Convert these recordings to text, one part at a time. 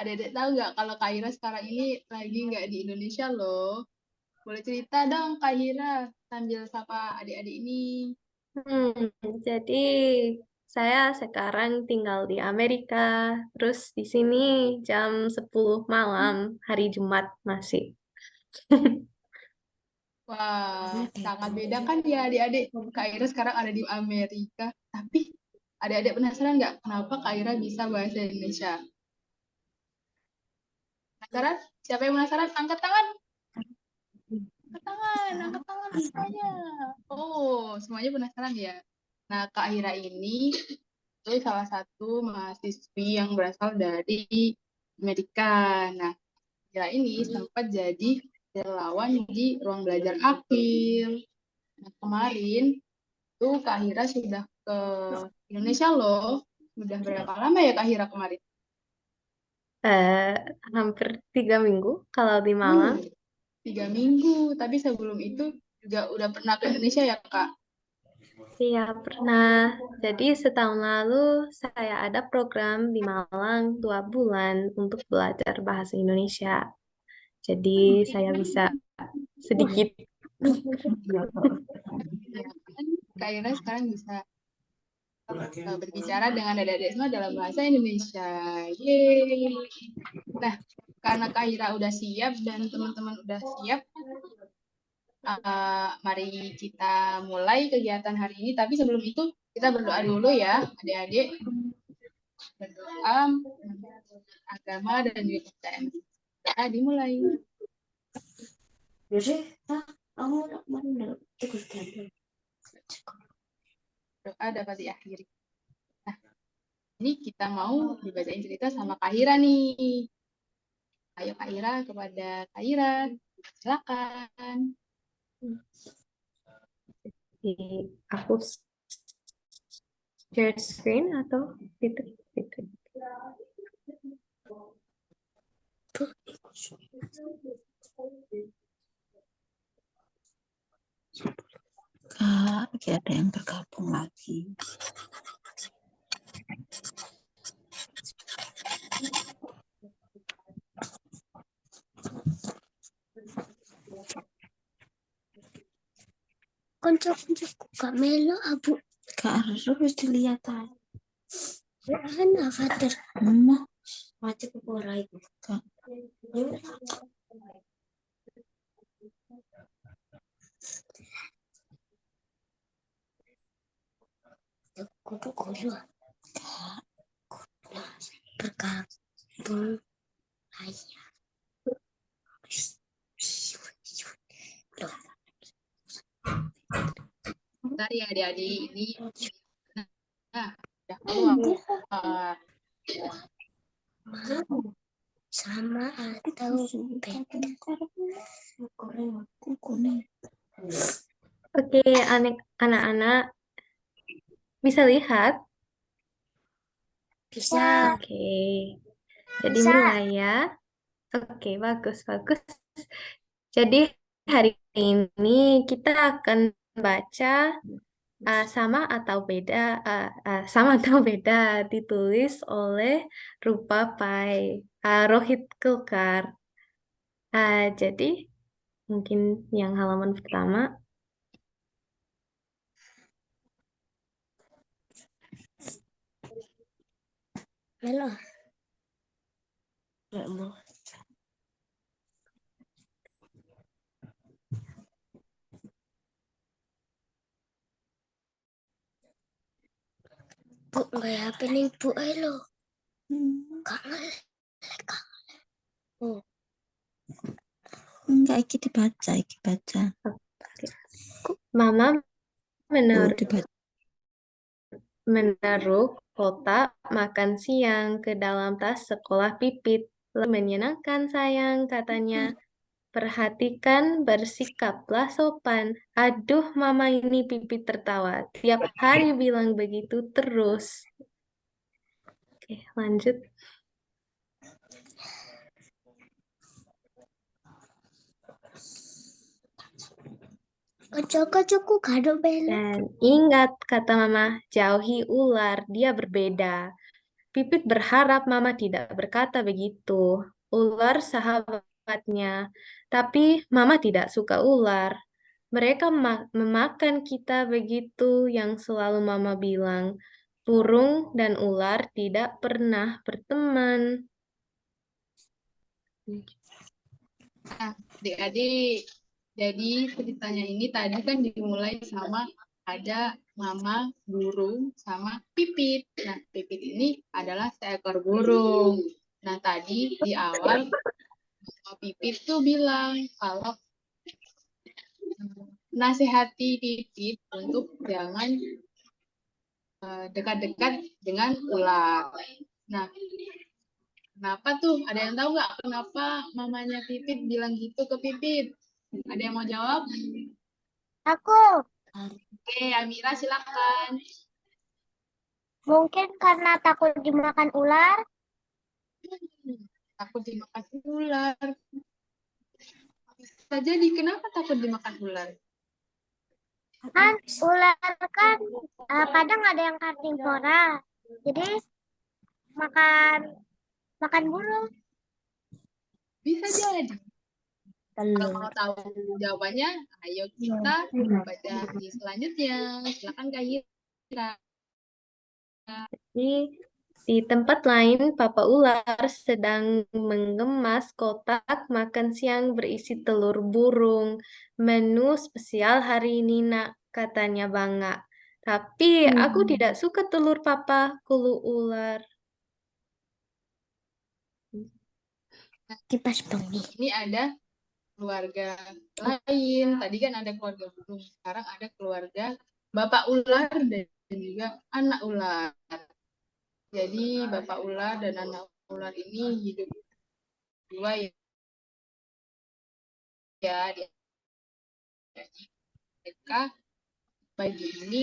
Adik-adik tahu nggak kalau Kak Ira sekarang ini lagi nggak di Indonesia loh. Boleh cerita dong Kak Ira sambil sapa adik-adik ini. Jadi saya sekarang tinggal di Amerika, terus di sini jam 10 malam hari Jumat masih. Wah, sangat beda kan ya adik-adik. Kak Ira sekarang ada di Amerika. Tapi adik-adik penasaran nggak kenapa Kak Ira bisa bahasa Indonesia? Penasaran? Siapa yang penasaran? Angkat tangan. Angkat tangan semuanya. Oh, semuanya penasaran ya. Nah, Kak Ira ini itu salah satu mahasiswi yang berasal dari Amerika. Nah, Kira ini sempat jadi relawan di ruang belajar Akil. Nah, kemarin tuh Kak Hira sudah ke Indonesia loh. Sudah berapa lama ya Kak Hira kemarin? Eh, Hampir 3 minggu kalau di Uh, Malang. 3 minggu. Tapi sebelum itu juga udah pernah ke Indonesia ya Kak? Iya, pernah. Jadi setahun lalu saya ada program di Malang 2 bulan untuk belajar bahasa Indonesia. Jadi saya bisa sedikit. Ya, kan Kak Hira sekarang bisa berbicara dengan adik-adik semua dalam bahasa Indonesia. Yeay. Nah, karena Kak Hira udah siap dan teman-teman udah siap, mari kita mulai kegiatan hari ini. Tapi sebelum itu, kita berdoa dulu ya, adik-adik. Berdoa agama dan juga kepercayaan. Kita dimulai. Doa dapat diakhiri. Nah, ini kita mau dibacain cerita sama Kak Hira nih. Ayo Kak Hira kepada Kak Hira. Silakan. Aku share screen atau itu itu. Kak, ada yang bergabung lagi. Konco-konco gak melo abu. Kak harus dilihat aja. Kan avatar. Mama, Macam apa itu? Kak. Kudu kudu. Kak, Bergabung ayah. Bentar ya adik-adik. Ini nah, udah keluar. Sama atau beda? Oke, anak-anak bisa lihat? Bisa. Oke. Jadi Bisa. mulai ya. Oke, bagus, bagus. Jadi hari ini kita akan baca sama atau beda ditulis oleh Rupa Pai Rohit Kulkar. Jadi mungkin yang halaman pertama. Melo. Melo. Bu, nggak apa nih bu, lo. Kak ngelek. Oh. Enggak, iki dibaca, iki baca. Mama Oh, dibaca. menaruh kotak makan siang ke dalam tas sekolah Pipit. Menyenangkan sayang, katanya. Perhatikan, bersikaplah sopan. Aduh, mama ini Pipit tertawa. Tiap hari bilang begitu terus. Oke, lanjut. Kocok-kocokku kado belok. Dan ingat, kata mama, jauhi ular, dia berbeda. Pipit berharap Mama tidak berkata begitu. Ular sahabatnya, tapi Mama tidak suka ular. Mereka memakan kita begitu yang selalu Mama bilang. Burung dan ular tidak pernah berteman. Nah, adik-adik, jadi ceritanya ini tadi kan dimulai sama ada mama burung sama pipit. Nah, pipit ini adalah seekor burung. Nah, tadi di awal mama pipit tuh bilang kalau nasihati pipit untuk jangan dekat-dekat dengan ular. Nah, kenapa tuh? Ada yang tahu nggak kenapa mamanya Pipit bilang gitu ke Pipit? Ada yang mau jawab? Aku Oke, Amira silakan. mungkin karena takut dimakan ular. Takut dimakan ular. Bisa jadi kenapa takut dimakan ular? Kan ular kan kadang ada yang karnivora. Jadi makan burung. Bisa jadi. Kalau mau tahu jawabannya, ayo kita baca di selanjutnya. Silakan Kak Hira. Di tempat lain, Papa Ular sedang mengemas kotak makan siang berisi telur burung. Menu spesial hari ini, Nak, katanya bangga. Tapi aku tidak suka telur Papa, keluh ular. Kipas bunyi. Ini ada keluarga lain. Tadi kan ada keluarga burung. Sekarang ada keluarga bapak ular dan juga anak ular. Jadi bapak ular dan anak ular ini hidup dua ya. Jadi mereka pagi ini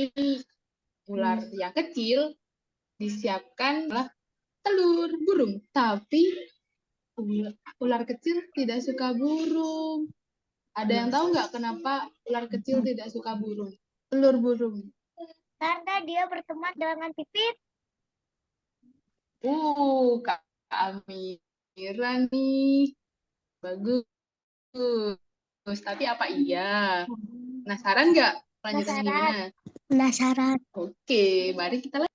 ular yang kecil disiapkan telur burung. Tapi ular kecil tidak suka burung. Ada yang tahu nggak kenapa ular kecil tidak suka burung? Telur burung. Karena dia berteman dengan pipit. Kak Amira nih. Bagus. Tapi apa iya? Penasaran nggak? Lanjutannya gimana? Penasaran. Oke, mari kita lanjut.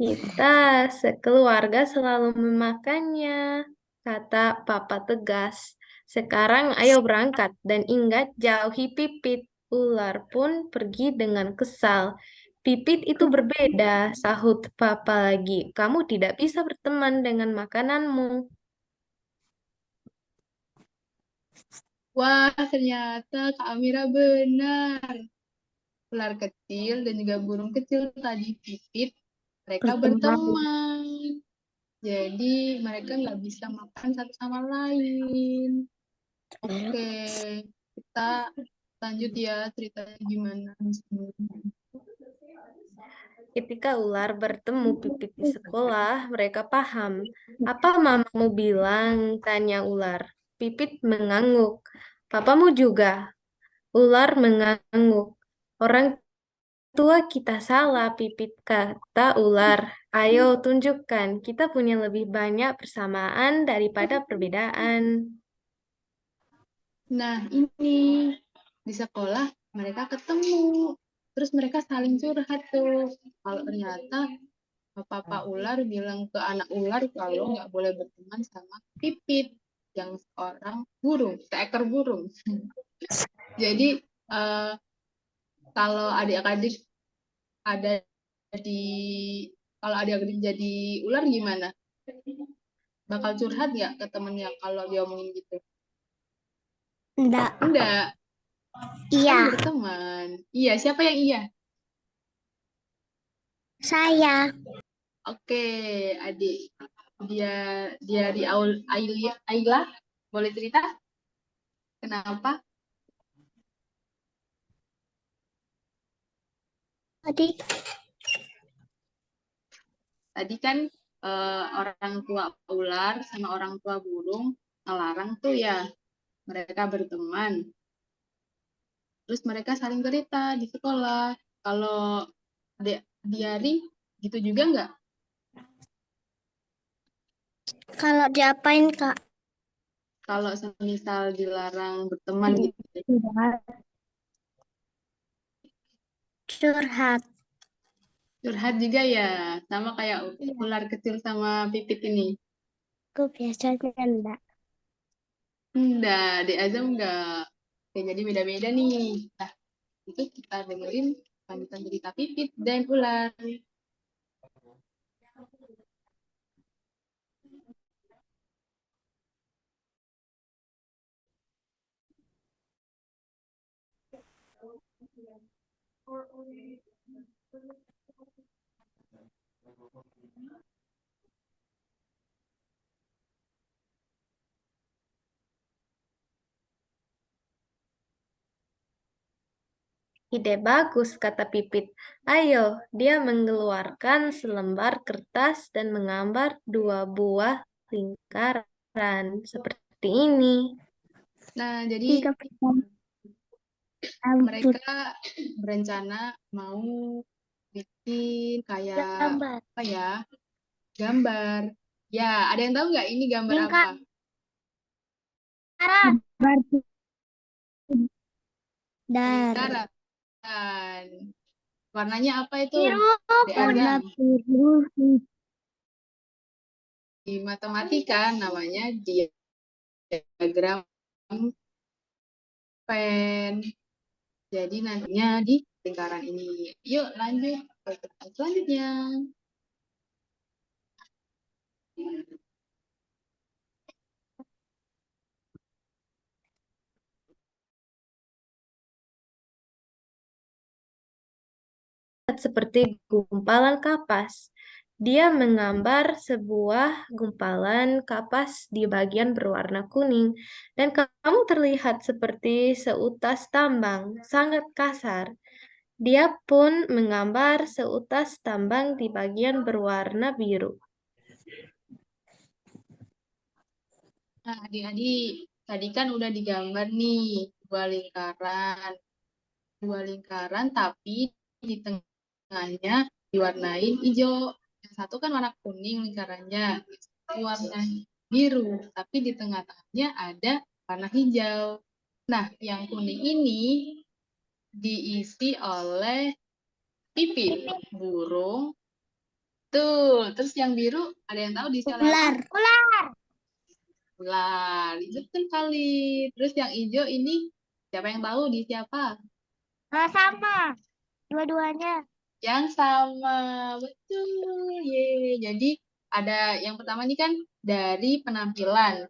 Kita sekeluarga selalu memakannya, kata Papa tegas. Sekarang ayo berangkat dan ingat jauhi Pipit. Ular pun pergi dengan kesal. Pipit itu berbeda, sahut Papa lagi. Kamu tidak bisa berteman dengan makananmu. Wah, ternyata Kak Amira benar. Ular kecil dan juga burung kecil tadi Pipit, mereka berteman. Jadi mereka nggak bisa makan satu sama lain. Oke, kita lanjut ya ceritanya gimana. Ketika ular bertemu Pipit di sekolah, mereka paham. Apa mamamu bilang? Tanya ular. Pipit mengangguk. Papamu juga. Ular mengangguk. Orang tua kita salah, Pipit, kata ular. Ayo tunjukkan, kita punya lebih banyak persamaan daripada perbedaan. Nah, ini di sekolah mereka ketemu. Terus mereka saling curhat tuh. Kalau ternyata Papa ular bilang ke anak ular kalau nggak boleh berteman sama Pipit yang seorang burung, seekor burung. Jadi kalau adik-adik ada di kalau adik-adik jadi ular gimana? Bakal curhat nggak ke temennya kalau diomongin gitu? Enggak. Enggak. Iya. Kan berteman. Iya, siapa yang iya? Saya. Oke, adik. Dia di Aila, boleh cerita? Kenapa? Tadi kan orang tua ular sama orang tua burung ngelarang tuh ya mereka berteman. Terus mereka saling cerita di sekolah. Kalau Diari Gitu juga nggak? Kalau diapain, Kak? Kalau semisal dilarang berteman gitu. Curhat. Curhat juga ya, sama kayak Iya. ular kecil sama pipit ini. Aku biasanya enggak. Enggak, di Azam enggak. Oke, jadi beda-beda nih. Nah, itu kita dengerin lanjutan cerita pipit dan ular. Ide bagus, kata Pipit. Ayo, dia mengeluarkan selembar kertas dan menggambar 2 buah lingkaran seperti ini. Nah, jadi mereka berencana mau bikin kayak Gambar. apa ya? Gambar. Ya, ada yang tahu nggak ini gambar apa? Dar. Lingkaran. Warnanya apa itu? Biru. Di Warna Azam. biru. Di matematika namanya diagram pen. Jadi nantinya di lingkaran ini. Yuk lanjut ke pertanyaan selanjutnya. Seperti gumpalan kapas. Dia menggambar sebuah gumpalan kapas di bagian berwarna kuning, dan kamu terlihat seperti seutas tambang, sangat kasar. Dia pun menggambar seutas tambang di bagian berwarna biru. Nah, adik-adik, tadi kan udah digambar nih dua lingkaran. Dua lingkaran tapi di tengahnya diwarnain hijau. Yang satu kan warna kuning lingkarannya, yang satu warna biru, tapi di tengah-tengahnya ada warna hijau. Nah, yang kuning ini diisi oleh pipit, burung. Tuh, terus yang biru ada yang tahu diisi oleh apa? Ular. Ular. Betul kali. Terus yang hijau ini siapa yang tahu diisi apa? Sama. Dua-duanya. Yang sama, betul. Ye. Jadi ada yang pertama ini kan dari penampilan.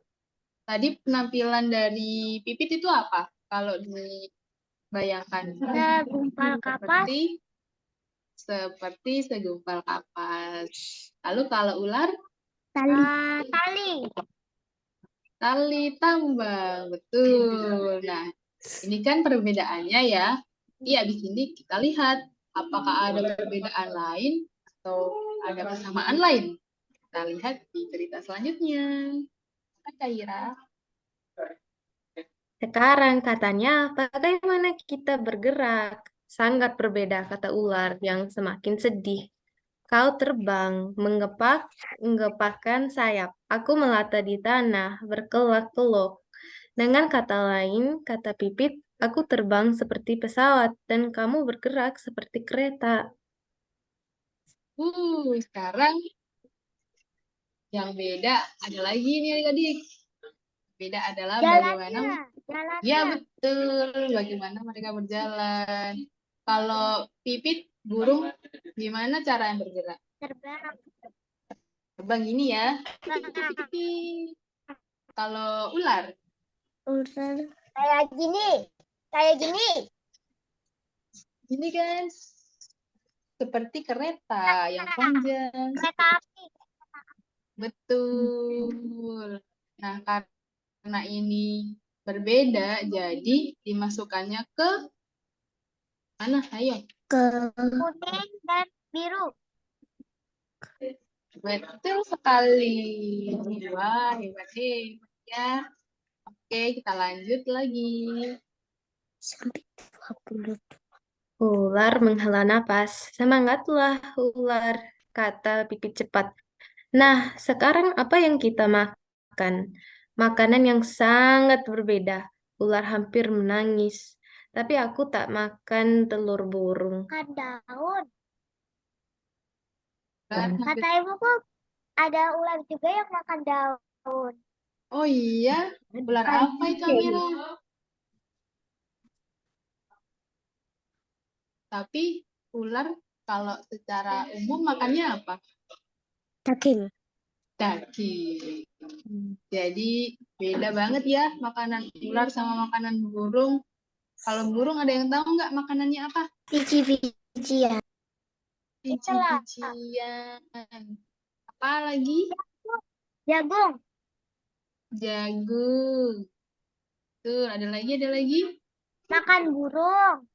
Tadi penampilan dari Pipit itu apa? Kalau dibayangkan. Gumpal kapas. Seperti segumpal kapas. Lalu kalau ular? Tali. Tali tambang, betul. Nah, ini kan perbedaannya ya. Iya, habis ini kita lihat apakah ada perbedaan lain atau ada persamaan lain. Kita lihat di cerita selanjutnya. Kak Ira. Sekarang katanya, bagaimana kita bergerak? Sangat berbeda, kata ular yang semakin sedih. Kau terbang, menggepakkan sayap. Aku melata di tanah, berkelak-kelok. Dengan kata lain, kata Pipit, aku terbang seperti pesawat dan kamu bergerak seperti kereta. Sekarang yang beda ada lagi nih adik-adik. Beda adalah bagaimana. Ya, betul. Bagaimana mereka berjalan. Kalau Pipit, burung, gimana cara yang bergerak? Terbang. Terbang gini ya. Kalau ular? Ular. Kayak gini. Kayak gini. Ini kan seperti kereta yang panjang. Kereta api. Betul. Nah, karena ini berbeda, jadi dimasukkannya ke mana? Ayo. Ke kuning dan biru. Betul sekali. Wah, hebat ya. Oke, kita lanjut lagi. Sampai 20. Ular menghela napas. Semangatlah, ular. kata Pipit cepat. Nah, sekarang apa yang kita makan? Makanan yang sangat berbeda. Ular hampir menangis. Tapi aku tak makan telur burung. Makan daun. Ular hampir- Kata ibuku ada ular juga yang makan daun. Oh iya, ular apa itu Amira? Tapi ular kalau secara umum makannya apa? Daging. Daging. Jadi beda banget ya makanan ular sama makanan burung. Kalau burung ada yang tahu nggak makanannya apa? Biji-bijian. Biji-bijian. Apa lagi? Jagung. Jagung. Tuh, ada lagi. Makan burung.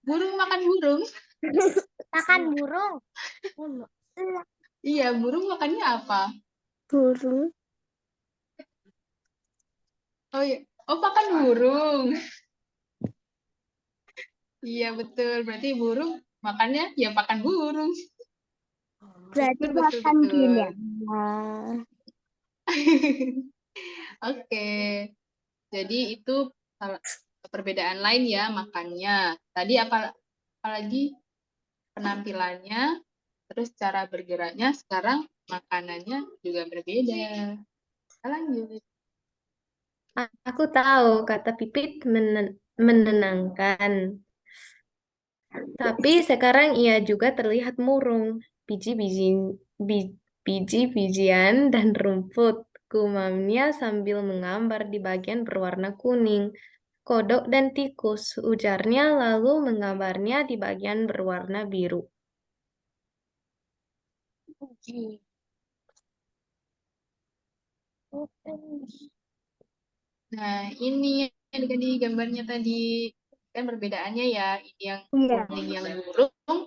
Burung makan burung. Makan burung. Iya, burung makannya apa? Burung. Oh iya. Oh, makan burung. Iya, betul. Berarti burung makannya ya makan burung. Berarti Betul, betul, makan betul. gini. Oke. Jadi itu perbedaan lain ya makannya. Tadi apalagi penampilannya, terus cara bergeraknya, sekarang makanannya juga berbeda. Kita lanjut. Aku tahu kata Pipit menenangkan. Tapi sekarang ia juga terlihat murung. Biji-bijian dan rumput. Gumamnya sambil menggambar di bagian berwarna kuning. Kodok dan tikus, ujarnya lalu menggambarnya di bagian berwarna biru. Nah, ini yang di gambarnya tadi. Kan perbedaannya ya, ini yang Iya. kuning yang burung,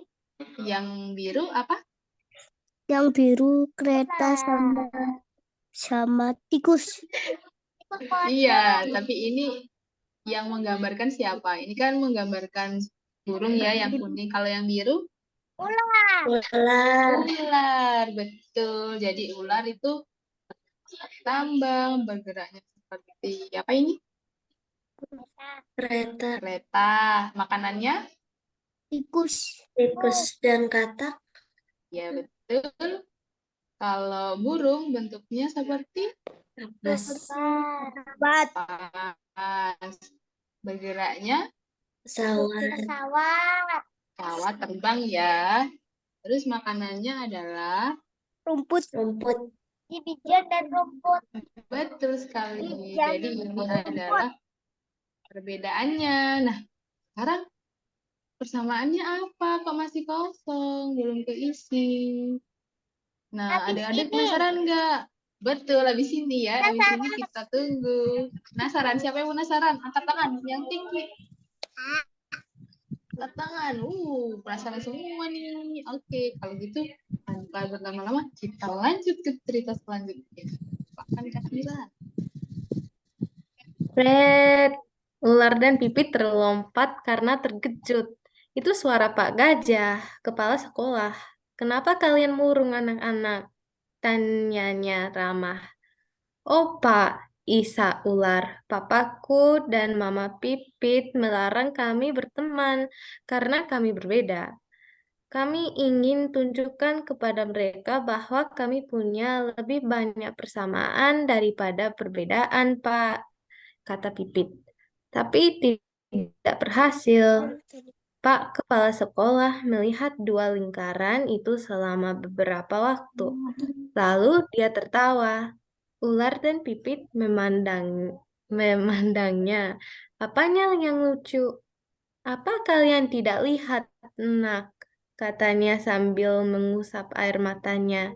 yang biru apa? Yang biru kereta sama tikus. Iya, tapi ini yang menggambarkan siapa? Ini kan menggambarkan burung ya, yang kuning. Kalau yang biru? Ular. Ular, betul. Jadi ular itu tambang, bergeraknya seperti apa ini? Kereta. Kereta. Makanannya? Tikus. dan katak. Ya, betul. Kalau burung bentuknya seperti Pesawat. pas. Bergeraknya Pesawat. pesawat terbang ya. Terus makanannya adalah Rumput. Biji-bijian dan rumput. betul sekali. Iya. Jadi ini adalah perbedaannya. Nah, sekarang persamaannya apa? Kok masih kosong? Belum keisi. Nah, Habis adik-adik ini. penasaran nggak? Betul, habis ini ya. Habis ini kita tunggu. Penasaran? Siapa yang penasaran? Angkat tangan yang tinggi. Angkat tangan. Penasaran semua nih. Oke, kalau gitu tanpa berlama-lama kita lanjut ke cerita selanjutnya. Akan dikasih bilang. Fred, ular dan Pipit terlompat karena terkejut. Itu suara Pak Gajah, kepala sekolah. Kenapa kalian murung anak-anak? Tanyanya ramah. Oh Pak, Isa ular, papaku dan mama Pipit melarang kami berteman karena kami berbeda. Kami ingin tunjukkan kepada mereka bahwa kami punya lebih banyak persamaan daripada perbedaan, Pak, kata Pipit. Tapi tidak berhasil. Pak Kepala Sekolah melihat dua lingkaran itu selama beberapa waktu. Lalu dia tertawa. Ular dan Pipit memandangnya. Apanya yang lucu? Apa kalian tidak lihat, Nak? Katanya sambil mengusap air matanya.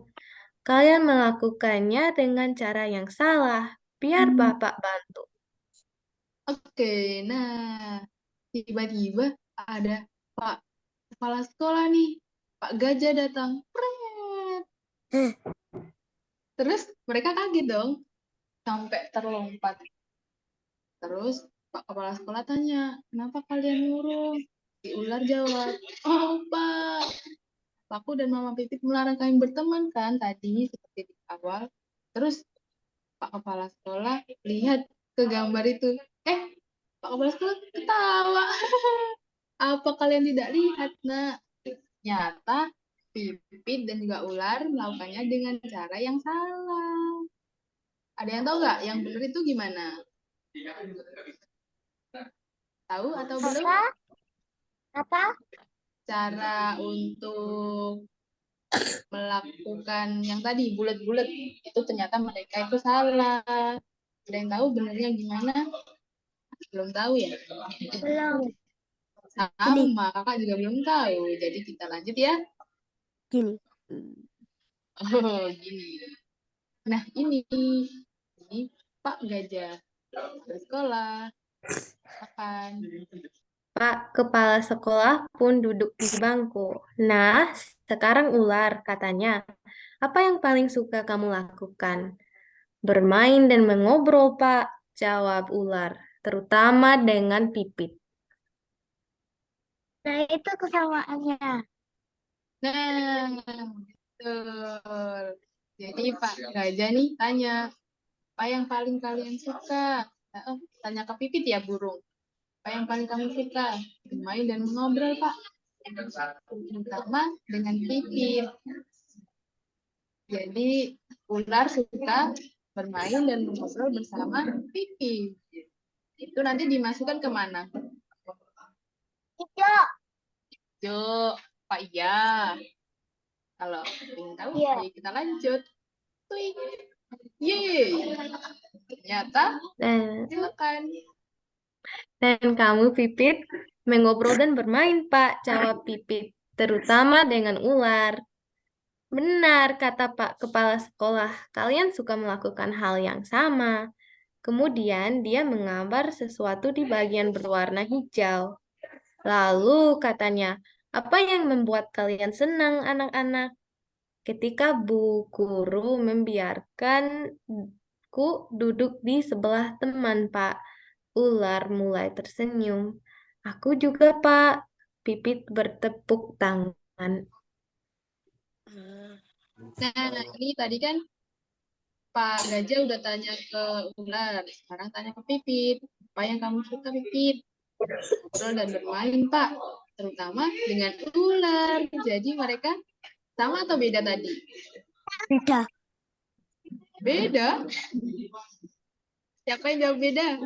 Kalian melakukannya dengan cara yang salah. Biar Bapak bantu. Oke, nah tiba-tiba ada Pak Kepala Sekolah nih, Pak Gajah datang. Pret. Terus mereka kaget dong, sampai terlompat. Terus Pak Kepala Sekolah tanya, kenapa kalian murung? Si ular jawab, oh Pak, Papaku dan Mama Pipit melarang kami berteman kan tadi seperti di awal. Terus Pak Kepala Sekolah lihat ke gambar itu. Pak Kepala Sekolah ketawa. Apa kalian tidak lihat, Nak? Ternyata Pipit dan juga ular melakukannya dengan cara yang salah. Ada yang tahu nggak? Yang benar itu gimana? Tahu atau belum? Apa? Cara untuk melakukan yang tadi bulat-bulat itu ternyata mereka itu salah. Ada yang tahu benernya gimana? Belum tahu ya? Belum. Sama, kakak juga belum tahu. Jadi kita lanjut ya. Gini. Oh, gini. Nah, ini Pak Gajah bersekolah makan. Pak Kepala Sekolah pun duduk di bangku. Nah, sekarang ular, katanya. Apa yang paling suka kamu lakukan? Bermain dan mengobrol, Pak, jawab ular, terutama dengan Pipit. Nah, itu kesamaannya. Nah, betul. Jadi Pak Gajah nih tanya, apa yang paling kalian suka? Tanya ke Pipit ya, burung. Apa yang paling kamu suka? Bermain dan mengobrol, Pak. Terutama dengan Pipit. Jadi ular suka bermain dan mengobrol bersama Pipit. Itu nanti dimasukkan kemana? Hijau. Jo, Pak Iya. Kalau ingin tahu, Iya. ayo kita lanjut. Tweet. Yeay. Ternyata, silakan. Dan kamu, Pipit, mengobrol dan bermain, Pak, jawab Pipit, terutama dengan ular. Benar, kata Pak Kepala Sekolah, kalian suka melakukan hal yang sama. Kemudian dia menggambar sesuatu di bagian berwarna hijau. Lalu katanya, apa yang membuat kalian senang, anak-anak? Ketika Bu Guru membiarkanku duduk di sebelah teman, Pak. Ular mulai tersenyum. Aku juga, Pak. Pipit bertepuk tangan. Nah, ini tadi kan Pak Gajah udah tanya ke ular. Sekarang tanya ke Pipit. Apa yang kamu suka, Pipit? Ngobrol dan bermain, Pak. Terutama dengan ular. Jadi mereka sama atau beda tadi? Beda. Beda? Siapa yang jawab beda?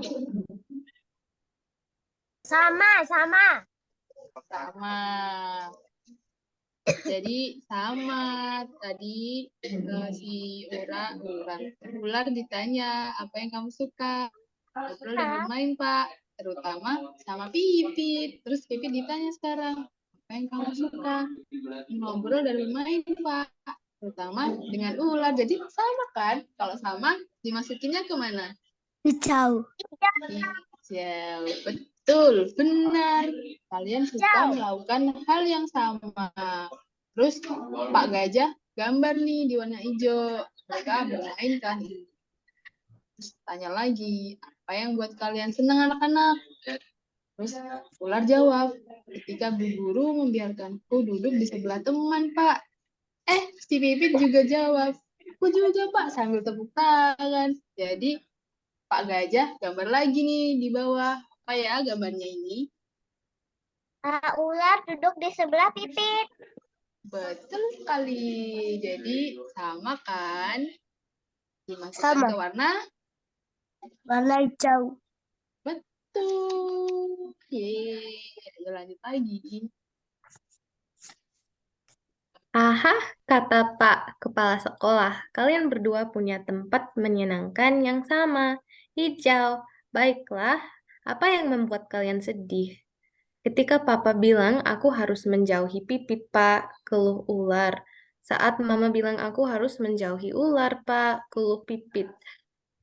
Sama. Sama. Jadi sama tadi si ular ditanya apa yang kamu suka, ngobrol dan bermain Pak, terutama sama Pipit. Terus Pipit ditanya sekarang apa yang kamu suka, ngobrol dan bermain Pak, terutama dengan ular. Jadi sama kan? Kalau sama dimasukinnya kemana? Hijau. Hijau. Betul, benar. Kalian suka melakukan hal yang sama. Terus Pak Gajah gambar nih di warna hijau. Mereka bermain kan. Terus tanya lagi, apa yang buat kalian senang anak-anak? Terus ular jawab, ketika Bu Guru membiarkanku duduk di sebelah teman, Pak. Si Pipit juga jawab, aku juga, Pak, sambil tepuk tangan. Jadi Pak Gajah gambar lagi nih di bawah. Apa ya gambarnya ini? Ular duduk di sebelah Pipit. Betul sekali. Jadi sama kan? Dimasukkan Sama. ke warna? Warna hijau. Betul. Yeay. Ayo lanjut lagi. Aha, kata Pak Kepala Sekolah, kalian berdua punya tempat menyenangkan yang sama, hijau. Baiklah, apa yang membuat kalian sedih? Ketika Papa bilang aku harus menjauhi Pipit, Pak, keluh ular. Saat Mama bilang aku harus menjauhi ular, Pak, keluh Pipit.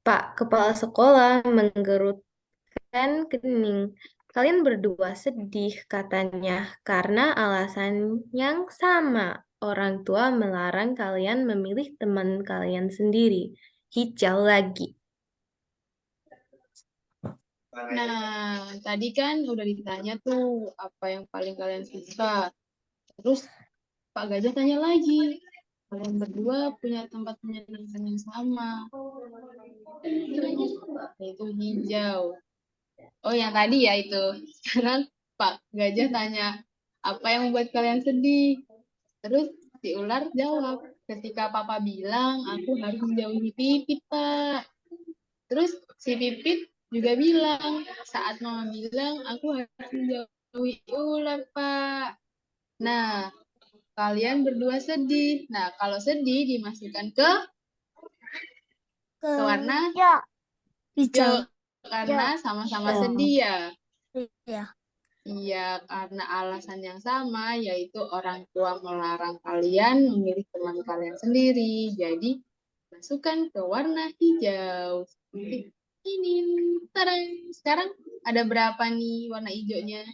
Pak Kepala Sekolah menggerutkan kening. Kalian berdua sedih, katanya, karena alasan yang sama. Orang tua melarang kalian memilih teman kalian sendiri. Hijau lagi. Nah, tadi kan udah ditanya tuh apa yang paling kalian suka. Terus Pak Gajah tanya lagi, kalian berdua punya tempat menyenangkan yang sama, yaitu hijau. Oh, yang tadi ya itu. Sekarang Pak Gajah tanya, apa yang membuat kalian sedih? Terus si ular jawab, ketika Papa bilang aku harus menjauhi Pipit, Pak. Terus si Pipit juga bilang, saat Mama bilang aku harus menjauhi ular, Pak. Nah, kalian berdua sedih. Nah, kalau sedih dimasukkan ke warna Ya, hijau hijau. karena sama-sama Ya. sedih ya. Iya. Iya, karena alasan yang sama, yaitu orang tua melarang kalian memilih teman kalian sendiri. Jadi, masukkan ke warna hijau. Seperti ini. Tarang. Sekarang ada berapa nih warna hijaunya?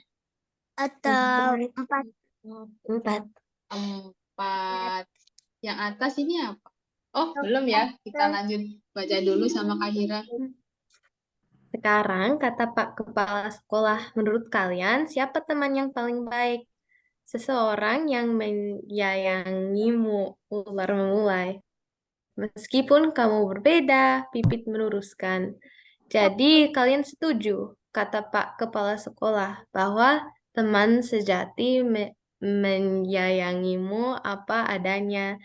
Atau 4. 4. 4. Yang atas ini apa? Oh, belum ya. Kita lanjut baca dulu sama Kak Hira. Sekarang kata Pak Kepala Sekolah, menurut kalian siapa teman yang paling baik? Seseorang yang menyayangimu, ular memulai. Meskipun kamu berbeda, Pipit meluruskan. Jadi kalian setuju, kata Pak Kepala Sekolah, bahwa teman sejati menyayangimu apa adanya.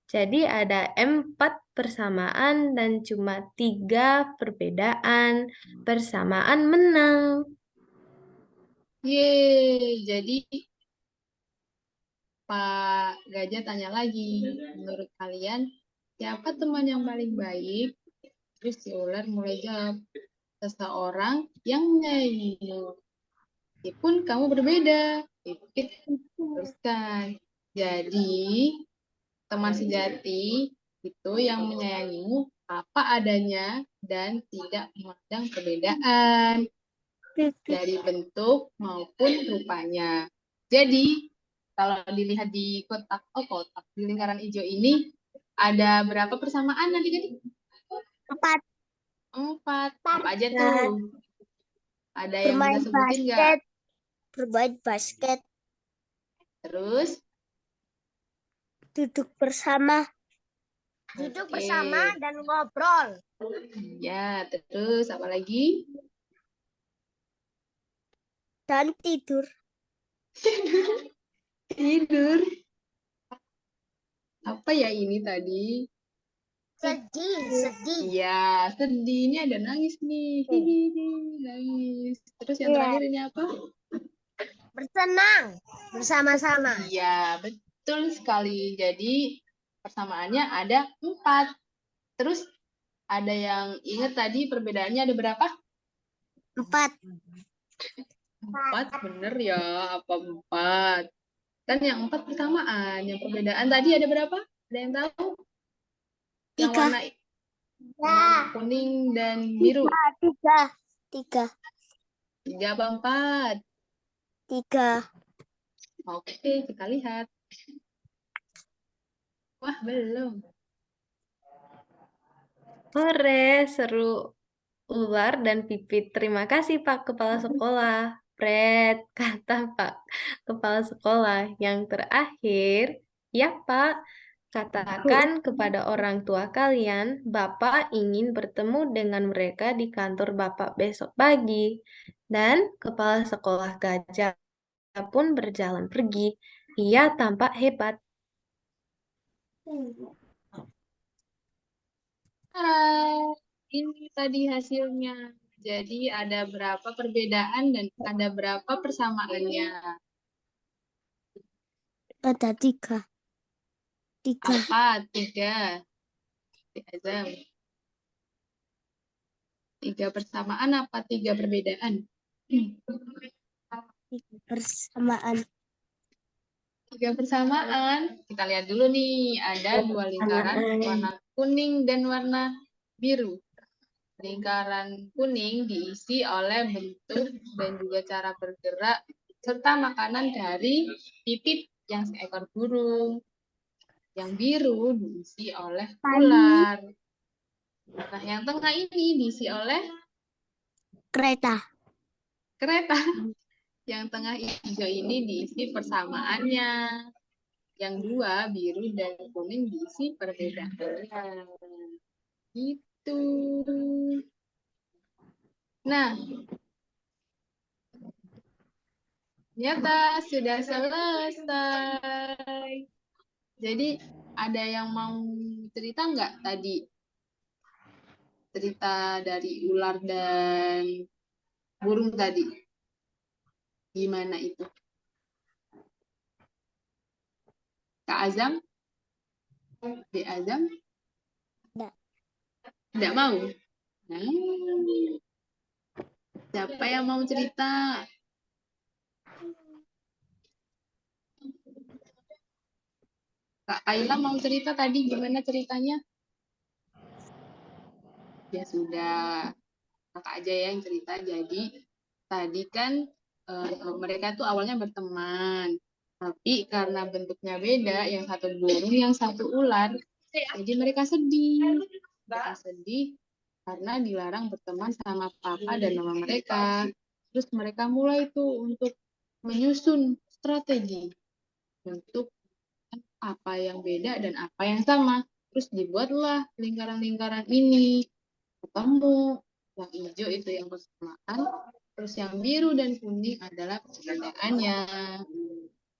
Jadi ada 4 persamaan dan cuma 3 perbedaan. Persamaan menang. Yeay, jadi Pak Gajah tanya lagi, menurut kalian siapa teman yang paling baik? Terus si ular mulai jawab, seseorang yang menyayangimu. Meskipun kamu berbeda, Pipit teruskan. Jadi, teman sejati itu yang menyayangimu apa adanya dan tidak memandang perbedaan dari bentuk maupun rupanya. Jadi, kalau dilihat di kotak, di lingkaran hijau ini, ada berapa persamaan nanti? 4. 4. Apa aja tuh? Ada yang Bermain bisa sebutin nggak? basket. Bermain basket. Terus? Duduk bersama. Duduk Oke. bersama dan ngobrol. Ya, terus apa lagi? Dan tidur. Tidur. Apa ya ini tadi? Sedih. Iya, sedih. Ini ada nangis nih. Hihihi, nangis. Terus yang Iya. terakhir ini apa? Bersenang bersama-sama. Iya, betul sekali. Jadi persamaannya ada 4. Terus ada yang ingat tadi perbedaannya ada berapa? 4. 4, bener ya. Apa 4? Dan yang 4 persamaan. Yang perbedaan tadi ada berapa? Ada yang tahu? Yang 3. warna kuning dan biru. 3. 3 apa 4? 3. Oke, kita lihat. Wah, belum. Hore, seru. Ular dan Pipit. Terima kasih Pak Kepala Sekolah. Fred, kata Pak Kepala Sekolah. Yang terakhir, ya Pak, katakan kepada orang tua kalian, Bapak ingin bertemu dengan mereka di kantor Bapak besok pagi. Dan Kepala Sekolah Gajah pun berjalan pergi. Ia tampak hebat. Ini tadi hasilnya. Jadi ada berapa perbedaan dan ada berapa persamaannya? Ada 3. 3. Apa? 3. Azam. 3 persamaan apa 3 perbedaan? persamaan. 3 persamaan. Kita lihat dulu nih. Ada 2 lingkaran warna kuning dan warna biru. Lingkaran kuning diisi oleh bentuk dan juga cara bergerak serta makanan dari Pipit yang seekor burung. Yang biru diisi oleh ular. Nah, yang tengah ini diisi oleh Kereta. kereta. Yang tengah hijau ini diisi persamaannya. yang dua, biru dan kuning, diisi perbedaan. Gitu. Nah, ternyata sudah selesai. Jadi, ada yang mau cerita nggak tadi? Cerita dari ular dan burung tadi. Gimana itu? Kak Azam? Dek Azam? Nggak. Nggak mau? Nah, siapa yang mau cerita? Kak Ayla mau cerita tadi gimana ceritanya? Ya sudah, kakak aja yang cerita. Jadi tadi kan mereka tuh awalnya berteman, tapi karena bentuknya beda, yang satu burung, yang satu ular, jadi mereka sedih. Mereka sedih karena dilarang berteman sama papa dan mama mereka. Terus mereka mulai tuh untuk menyusun strategi untuk apa yang beda dan apa yang sama. Terus dibuatlah lingkaran-lingkaran ini. Ketemu yang hijau itu yang persamaan, terus yang biru dan kuning adalah perbedaannya.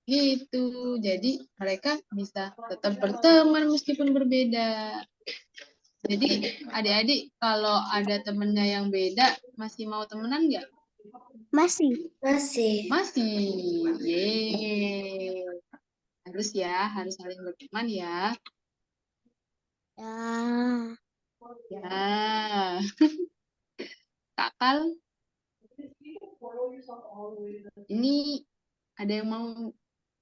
Gitu. Jadi mereka bisa tetap berteman meskipun berbeda. Jadi adik-adik kalau ada temennya yang beda, masih mau temenan nggak? Masih. Masih. Masih. Yeay. Harus ya, harus saling berteman ya. Ya. Ya. Kakal, ini ada yang mau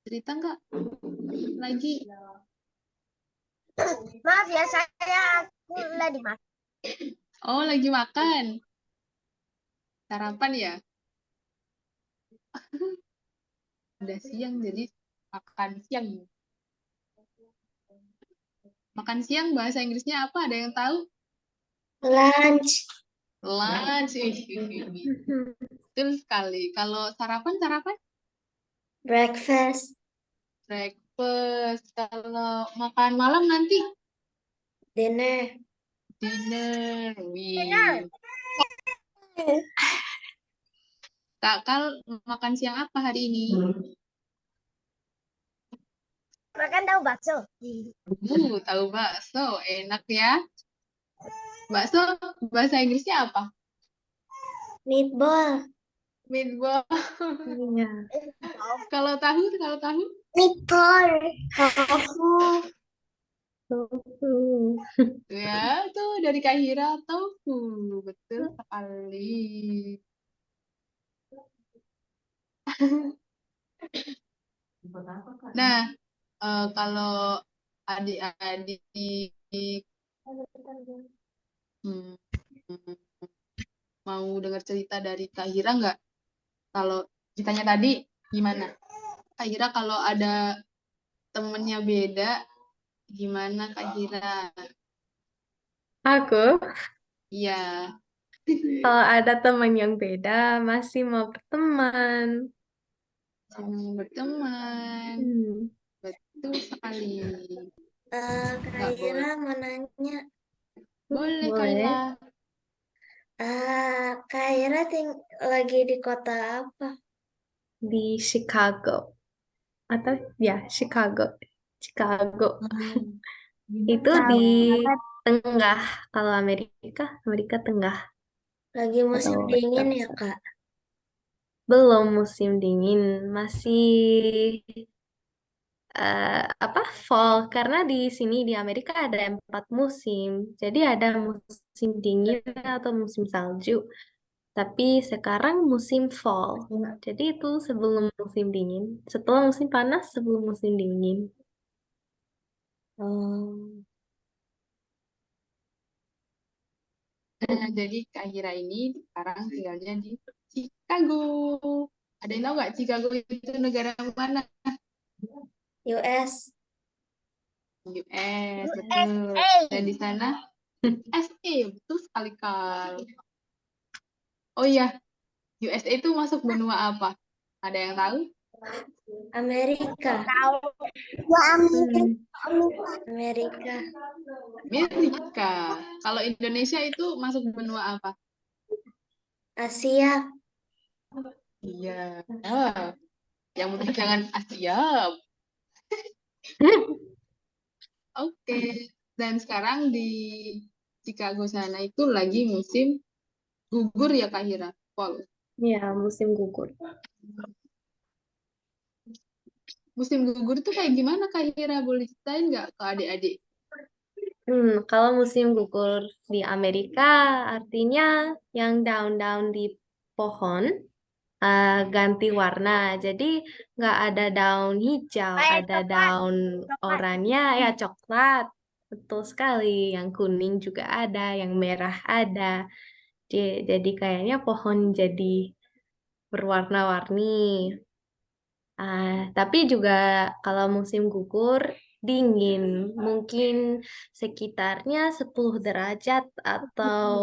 cerita nggak? Lagi. Maaf ya, aku lagi makan. Oh, lagi makan. Sarapan ya? Udah siang, jadi makan siang. Makan siang bahasa Inggrisnya apa? Ada yang tahu? Lunch. Lunch. Betul sekali. Kalau sarapan? Breakfast. Breakfast. Kalau makan malam nanti? Dinner. Dinner. Wih. Kakak makan siang apa hari ini? Makan tahu bakso. Tahu bakso. Enak ya. Bakso bahasa Inggrisnya apa? Meatball. Meatball. Iya. Kalau tahu? Meatball. Tofu. Tofu. Ya, tuh dari Kak Hira tofu. Betul sekali. Nah, kalau adik-adik hmm, mau dengar cerita dari Kak Hira nggak? Kalau ceritanya tadi gimana? Kak Hira kalau ada temennya beda, gimana Kak Hira? Aku, Iya. kalau ada teman yang beda, masih mau berteman. Berteman. Hmm. Betul sekali. Kak Nggak boleh. Ira mau nanya. Boleh, Boleh. Kayla. Kak Ira lagi di kota apa? Di Chicago. Atau ya, Chicago. Itu di tengah. Kalau Amerika tengah. Lagi musim Atau dingin ya, besar. Kak? Belum musim dingin, masih fall, karena di sini di Amerika ada 4 musim. Jadi ada musim dingin atau musim salju. Tapi sekarang musim fall. Jadi itu sebelum musim dingin. Setelah musim panas, sebelum musim dingin. Oh. Jadi Kak Hira ini sekarang tinggalnya di Chicago. Ada yang tahu nggak Chicago itu negara mana? US. US, betul. Dan di sana USA, betul sekali Kak. Oh iya, USA itu masuk benua apa? Ada yang tahu? Amerika. Hmm. Amerika. Amerika. Kalau Indonesia itu masuk benua apa? Asia. Iya. Yang penting jangan Asia. Oke. Dan sekarang di Chicago sana itu lagi musim gugur ya Kak Hira? Fall. Ya, musim gugur. Musim gugur tuh kayak gimana Kak Hira? Boleh ceritain nggak ke adik-adik? Kalau musim gugur di Amerika artinya yang daun-daun di pohon ganti warna. Jadi nggak ada daun hijau, ada daun oranye, ya coklat. Betul sekali. Yang kuning juga ada, yang merah ada. Jadi kayaknya pohon jadi berwarna-warni. Tapi juga kalau musim gugur dingin, mungkin sekitarnya 10 derajat atau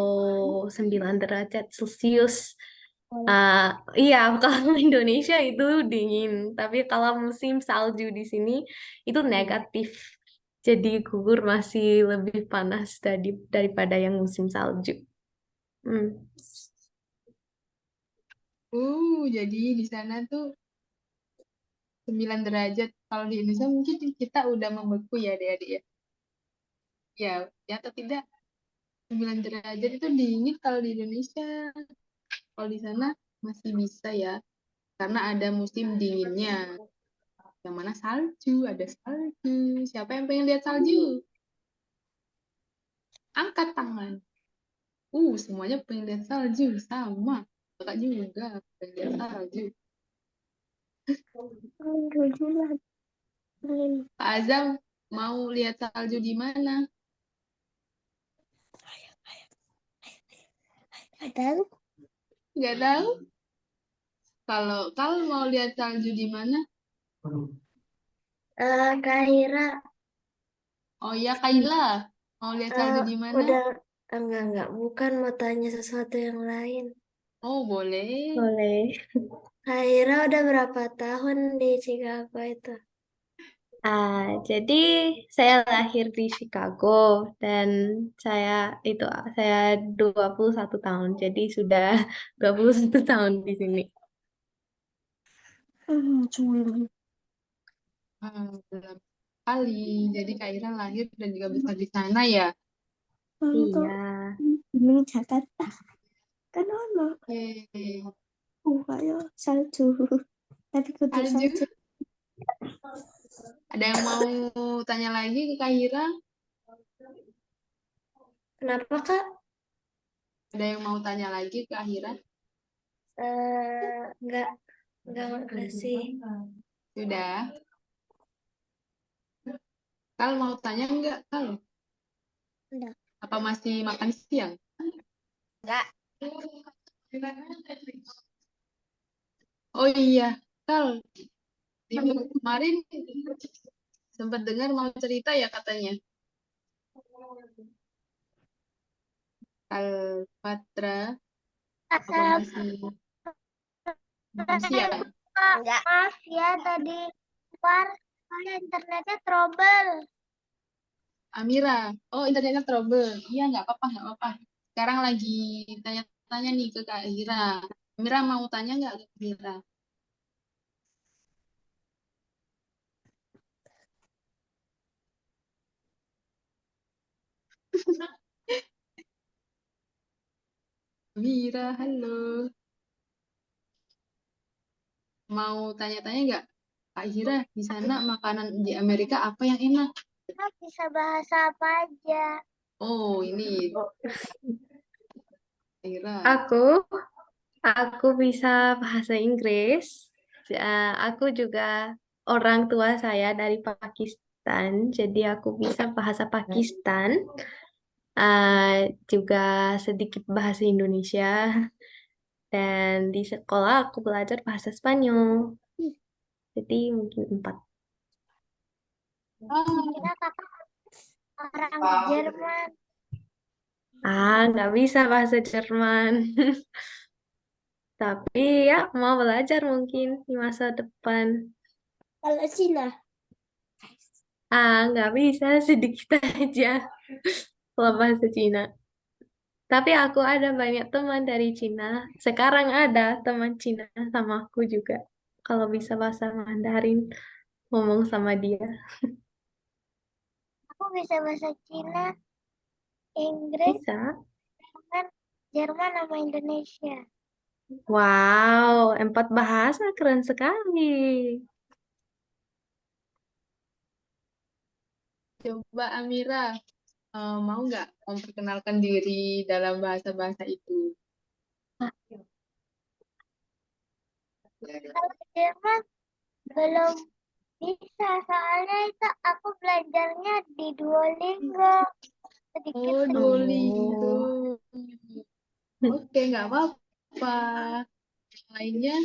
9 derajat Celcius. Iya, kalau Indonesia itu dingin, tapi kalau musim salju di sini itu negatif. Jadi gugur masih lebih panas daripada yang musim salju. Hmm. Jadi di sana tuh 9 derajat. Kalau di Indonesia mungkin kita udah membeku ya adik-adik ya. Ya atau tidak 9 derajat itu dingin kalau di Indonesia. Kalau di sana masih bisa ya. Karena ada musim dinginnya. Yang mana salju, ada salju. Siapa yang pengen lihat salju? Angkat tangan. Semuanya pengen lihat salju. Sama. Kakak juga pengen lihat salju. Kak Azam mau lihat salju di mana? Nggak tahu. Kalau mau lihat salju di mana? Kahira. Oh ya, Kaila. Mau lihat salju di mana? Udah enggak. Bukan mau tanya sesuatu yang lain. Oh, boleh. Boleh. Kahira udah berapa tahun di Chicago itu? Jadi saya lahir di Chicago dan saya saya 21 tahun. Jadi sudah 21 tahun di sini. Belum kali. Jadi Kak Ira lahir dan juga besar di sana ya. Iya. Jakarta. Kan ono. Oke. Kayak salju. Tapi kudu Salju. Ada yang mau tanya lagi ke Kak Ira? Kenapa, Kak? Ada yang mau tanya lagi ke Kak Ira? Enggak makasih. Sudah. Kal mau tanya enggak, Kal? Enggak. Apa masih makan siang? Enggak. Oh iya, Kal. Kemarin sempat dengar mau cerita ya katanya. Kal Patra, apa masih makan siang? Enggak. Maaf ya tadi keluar soalnya internetnya trouble. Amira, oh internetnya trouble. Iya nggak apa-apa, nggak apa-apa. Sekarang lagi tanya-tanya nih ke Kak Ira. Amira mau tanya nggak ke Kak Ira? Amira, halo. Mau tanya-tanya nggak? Kak Ira, di sana makanan di Amerika apa yang enak? Bisa bahasa apa aja. Oh, ini Kak Ira. Aku bisa bahasa Inggris. Aku juga orang tua saya dari Pakistan, jadi aku bisa bahasa Pakistan. Juga sedikit bahasa Indonesia. Dan di sekolah aku belajar bahasa Spanyol. Jadi mungkin 4. Kira kakak orang Jerman. Nggak bisa bahasa Jerman. Tapi ya mau belajar mungkin di masa depan. Kalau Cina. Nggak bisa sedikit aja kalau bahasa Cina. Tapi aku ada banyak teman dari Cina. Sekarang ada teman Cina sama aku juga. Kalau bisa bahasa Mandarin, ngomong sama dia. Aku bisa bahasa Cina, Inggris, Bisa. Jerman, Jerman sama Indonesia. Wow, 4 bahasa keren sekali. Coba Amira, mau nggak memperkenalkan diri dalam bahasa-bahasa itu? Kalau Jerman belum bisa, soalnya itu aku belajarnya di Duolingo. Oh, Sedikit-sedikit. Duolingo. Oh. Oke, nggak apa-apa. Yang lainnya,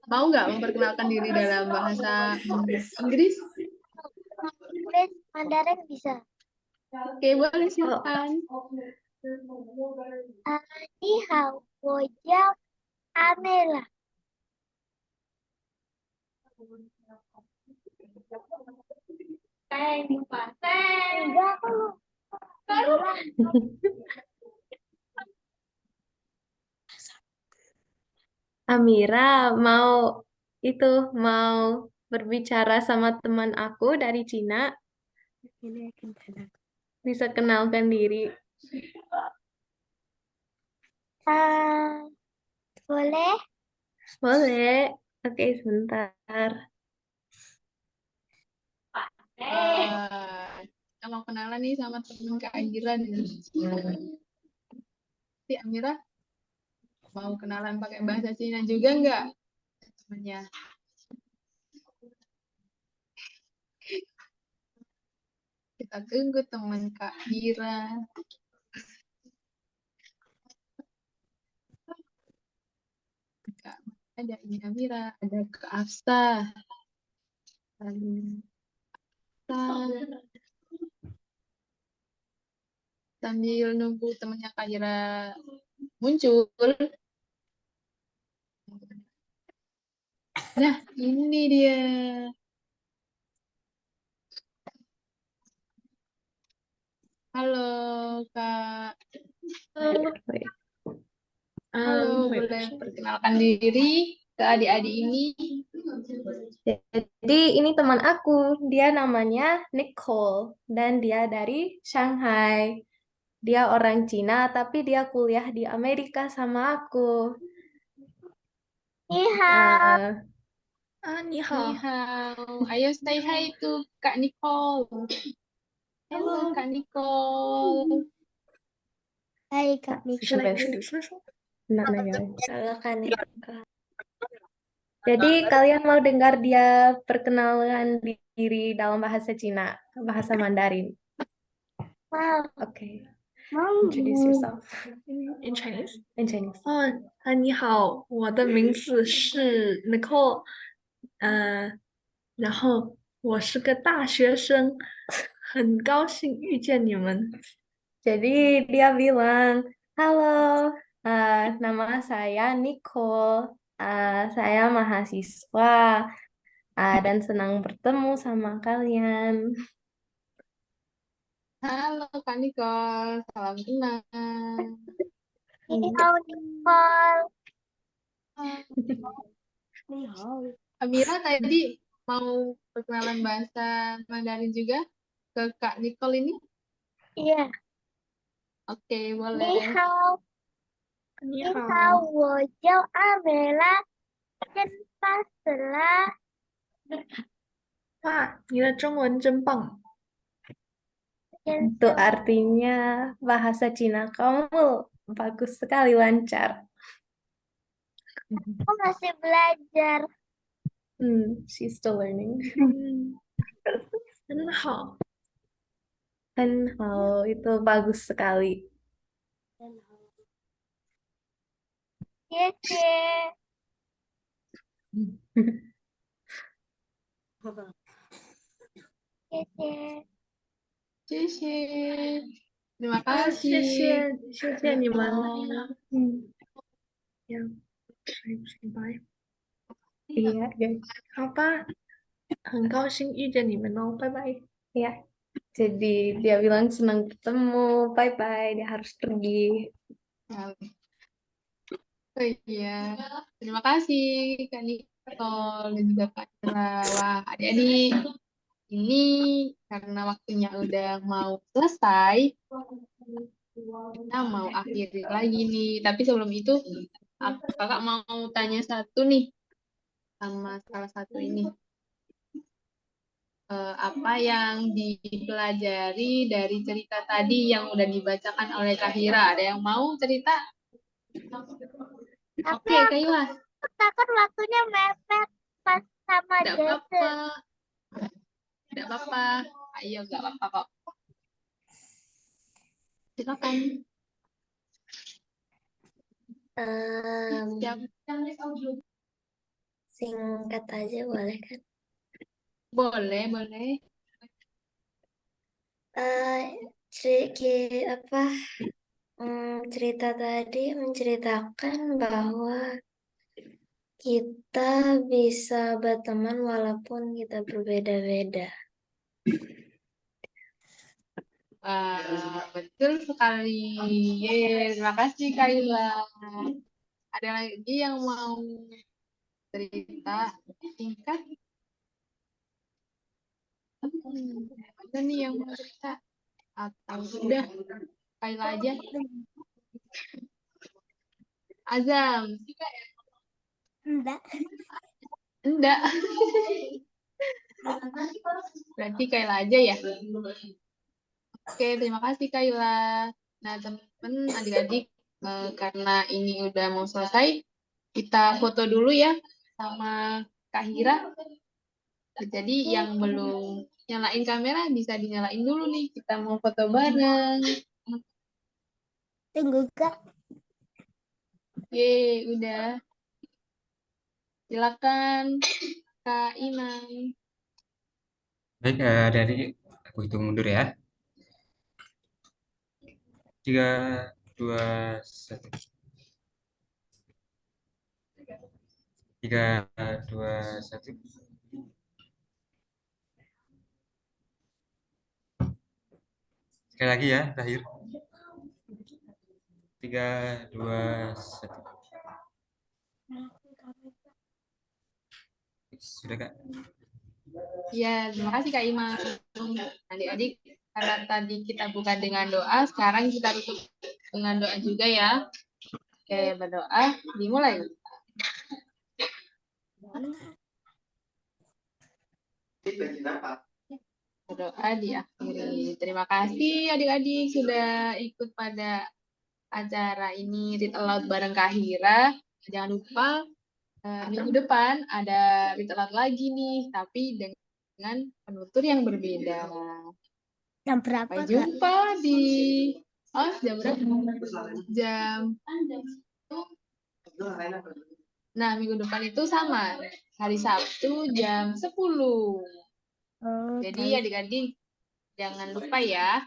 mau nggak memperkenalkan diri dalam bahasa Inggris? Inggris, Mandarin bisa. Oke, boleh silakan. Ni hao, wo jiao, Amela. Enggak, aku lupa. Amira mau berbicara sama teman aku dari Cina. Bisa kenalkan diri. Boleh? Boleh. Oke, sebentar. Kita mau kenalan nih sama temen Kak Amira nih. Si Amira mau kenalan pakai bahasa Cina juga nggak temennya? Kita tunggu teman Kak Amira. Ada ini Amira, ada Kak Afsa. Lalu sambil nunggu temannya Kak Amira muncul. Nah, ini dia. Halo, Kak. Halo, boleh perkenalkan diri ke adik-adik ini? Jadi ini teman aku, dia namanya Nicole dan dia dari Shanghai. Dia orang Cina tapi dia kuliah di Amerika sama aku. Ni hao. Ni Ni hao. Ayo say hi to Kak Nicole. Halo, Kak Nicole. Hai Kak Nicole. Silakan ya. Jadi kalian mau dengar dia perkenalan diri dalam bahasa Cina, bahasa Mandarin. Mau. Oke. Mau. Introduce yourself In Chinese. in Chinese. 你好，我的名字是 Nicole，然后我是个大学生，很高兴遇见你们。 Jadi dia bilang, halo, nama saya Nicole, saya mahasiswa, dan senang bertemu sama kalian. Halo, Kak Nicole. Salam kenal. Ni hao Nicole. Amira tadi mau perkenalan bahasa Mandarin juga ke Kak Nicole ini? Iya. Oke, Ni boleh. hao. 你 Ni 好， hao, wo jiao, Amela. 真发死啦！哇，你的中文真棒！ Itu artinya bahasa Cina kamu bagus sekali, lancar. Aku masih belajar. She's still learning. 真好， Hao itu bagus sekali. Yece. Yece. Cici. Terima 啊，谢 kasih. 谢你们，哦，呀，拜拜， Iya, guys. 好吧，很高兴遇见你们哦，拜拜。 Iya. Jadi dia bilang senang ketemu. Bye-bye. Dia harus pergi. ya. Oh iya, terima kasih Kak Nicole dan juga Kak Ira. Wah, adik-adik, ini karena waktunya udah mau selesai, kita mau akhiri lagi nih. Tapi sebelum itu, kakak mau tanya satu nih sama salah satu ini. Apa yang dipelajari dari cerita tadi yang udah dibacakan oleh Kak Hira? Ada yang mau cerita? Tapi Oke, Kayla. aku takut waktunya mepet pas sama Tidak Jason. apa-apa. Tidak apa-apa. Ayo, nggak apa-apa kok. Silakan. Siap. Singkat aja boleh kan? Boleh, boleh. Cerita tadi menceritakan bahwa kita bisa berteman walaupun kita berbeda-beda. Wah, betul sekali. Yeay, terima kasih Kayla. Ada lagi yang mau cerita singkat? Ada nih yang mau cerita? Atau sudah Kayla aja? Azam? Enggak. Enggak. Berarti Kayla aja ya? Oke, terima kasih Kayla. Nah, teman-teman, adik-adik, karena ini udah mau selesai, kita foto dulu ya sama Kak Hira. Jadi yang belum nyalain kamera bisa dinyalain dulu nih. Kita mau foto bareng. Tunggu Kak. Yeay, udah. Silakan Kak Inang. Baik, adik-adik, aku hitung mundur ya. 3, 2, 1. 3, 2, 1. Sekali lagi ya, terakhir. 3, 2, 1. Sudah, Kak? Ya, terima kasih Kak Imam. Adik-adik, karena tadi kita buka dengan doa, sekarang kita tutup dengan doa juga ya. Oke, berdoa. Dimulai. Berdoa diakhiri. Terima kasih adik-adik sudah ikut pada acara ini Read Aloud bareng Kak Hira. Jangan lupa minggu depan ada Read Aloud lagi nih, tapi dengan penutur yang berbeda. Jam berapa Sampai Kak? jumpa di jam berapa? Jam. Nah, minggu depan itu sama. Hari Sabtu jam 10. Oh, Jadi adik-adik jangan lupa ya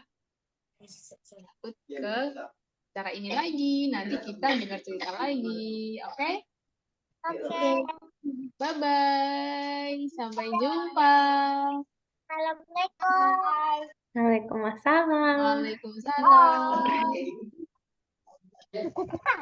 ikut ke acara ini lagi. Nanti kita dengar cerita lagi. Oke? Oke. Bye-bye. Sampai jumpa. Assalamualaikum. Waalaikumsalam. Waalaikumsalam. Kuku.